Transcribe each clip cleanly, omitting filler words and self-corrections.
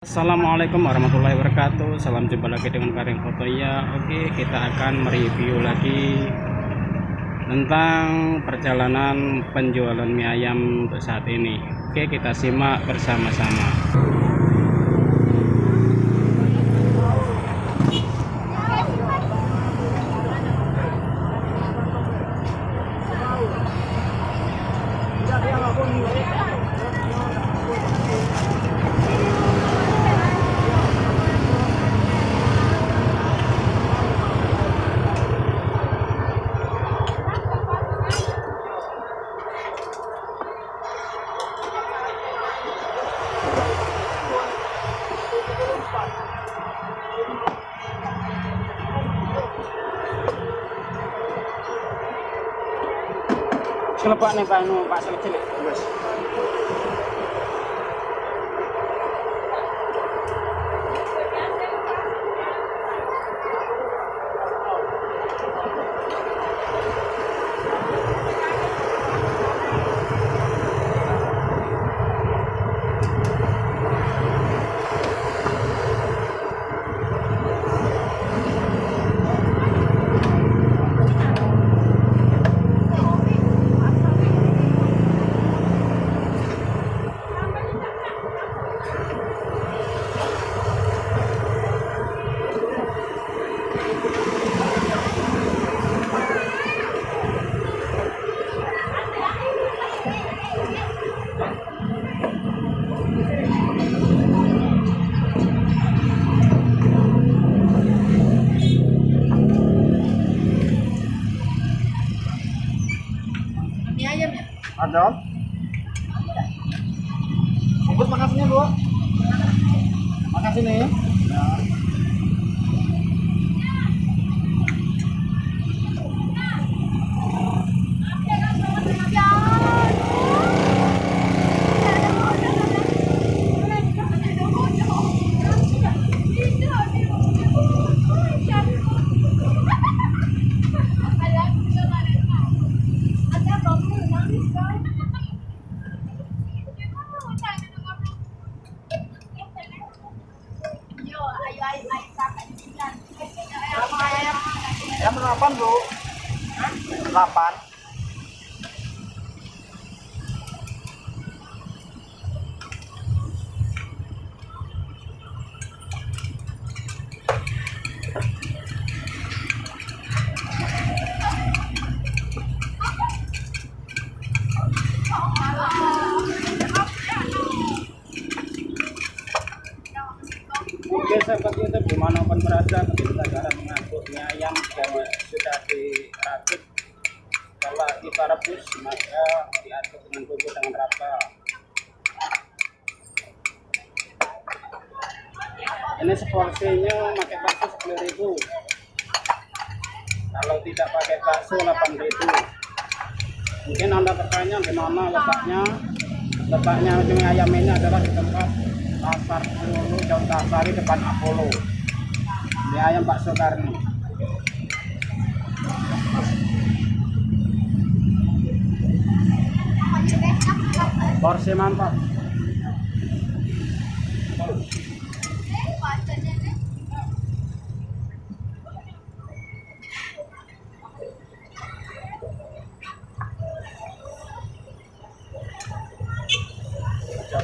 Assalamualaikum warahmatullahi wabarakatuh. Salam jumpa lagi dengan Karim Foto ya. Oke, kita akan mereview lagi tentang perjalanan penjualan mie ayam untuk saat ini. Oke, kita simak bersama-sama. Selepak nih Pak Selecil. Bos. Ada? Bungkus makasihnya, Bu. Makasih nih. Ya. Ayam 8, Bu. 8. Oke, sahabat YouTube, dimanapun berada, ketika cara mengangkut mie ayam sudah dirakit. Kalau kita rebus, maka diaduk dengan bumbu dengan rata. Ini seporsinya pakai bakso 10.000. Kalau tidak pakai bakso 8.000. Mungkin Anda bertanya di mana letaknya? Letaknya mie ayam ini adalah di tempat Pasar Pulu, Jalan Tasari, depan Apollo. Mie ayam bakso Karni. Porsi mantap.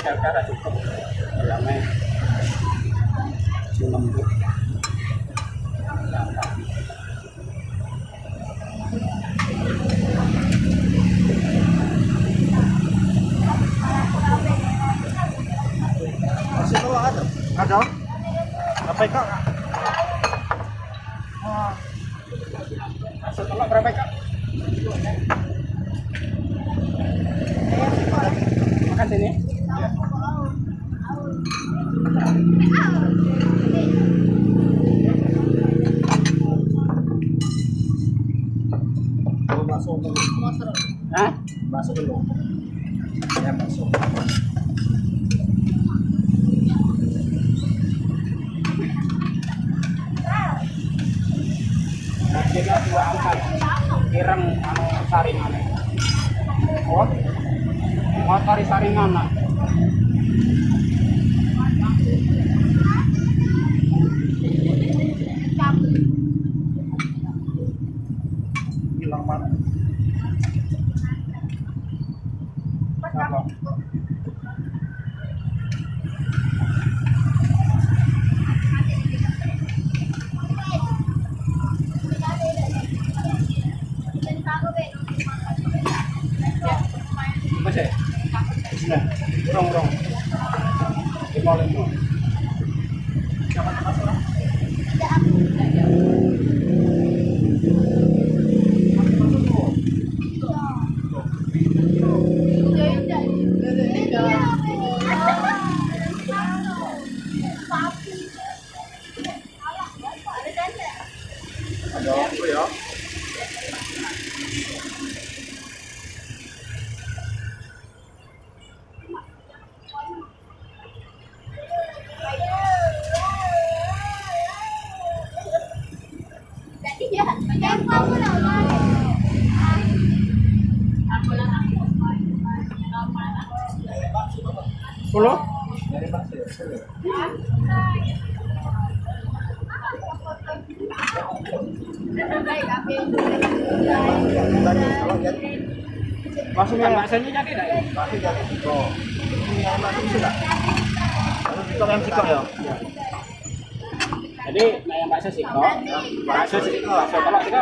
Cara cukup ramai lembut. Masih kalau ada apa Kak? Setelah berapa Kak? Makan sini. Masuk dulu. Hah? Masuk dulu. Ya, masuk. Kita dua angkat. Kirang saringan. Oh. Mau cari saringan. Ada apa ya? Puluh? Langsung Bukan ya. baksonya jadi enggak? Masih jadi Siko. Ini yang masih sudah. Lalu Siko yang Siko ya. Jadi kayak bakso siko. Bakso siko, bakso telur siko.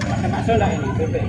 Pakai bakso enggak ini? Bebek.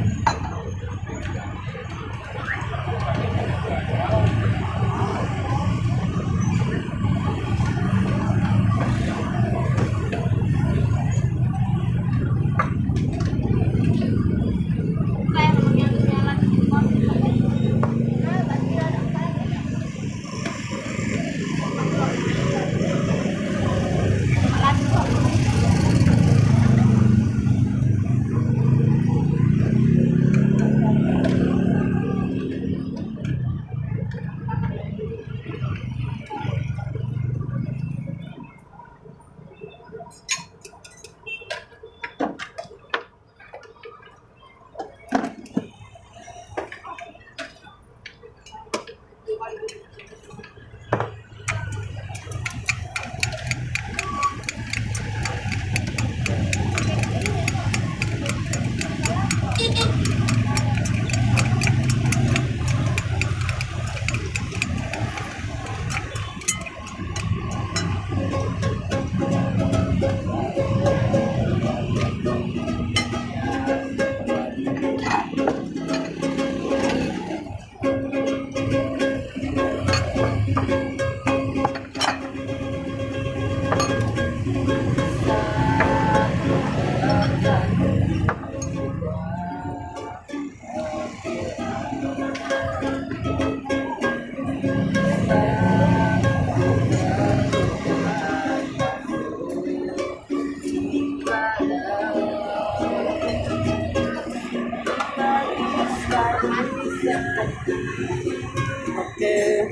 Oke.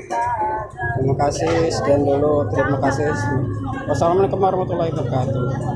Terima kasih. Sekian dulu. Terima kasih. Wassalamualaikum warahmatullahi wabarakatuh.